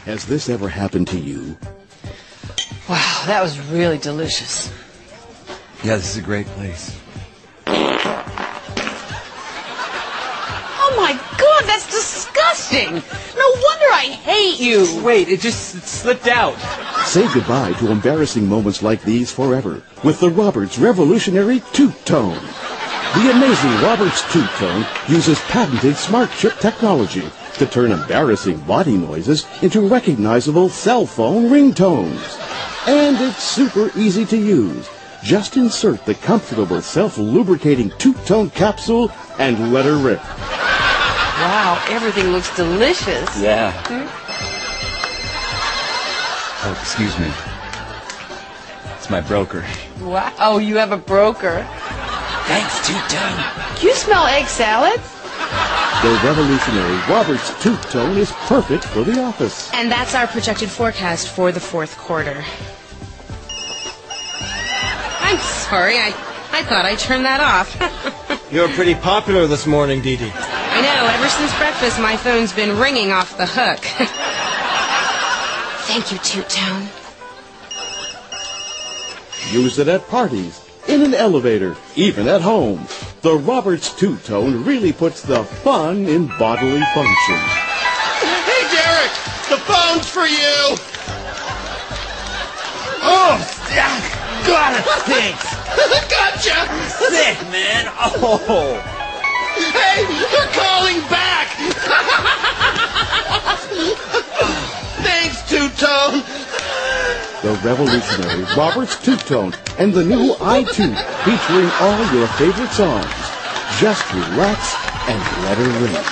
Has this ever happened to you? Wow, that was really delicious. Yeah, this is a great place. Oh my God, that's disgusting! No wonder I hate you! Wait, it slipped out. Say goodbye to embarrassing moments like these forever with the Roberts Revolutionary Toot Tone. The amazing Roberts Toot Tone uses patented smart chip technology to turn embarrassing body noises into recognizable cell phone ringtones. And it's super easy to use. Just insert the comfortable self-lubricating Toot Tone capsule and let her rip. Wow, everything looks delicious. Yeah. Oh, excuse me. It's my broker. Wow, you have a broker. Thanks, Toot Tone. Do you smell egg salad? The revolutionary Roberts Toot Tone is perfect for the office. And that's our projected forecast for the fourth quarter. I'm sorry, I thought I turned that off. You're pretty popular this morning, Dee Dee. I know, ever since breakfast my phone's been ringing off the hook. Thank you, Toot Tone. Use it at parties, in an elevator, even at home. The Roberts Toot Tone really puts the fun in bodily function. Hey, Derek! The phone's for you! Oh, God, it stinks. Gotcha! Sick, man. Oh. Hey, they're calling back! Thanks, Toot Tone! The revolutionary Roberts Toot Tone and the new iToot featuring all your favorite songs. Just relax and let her ring.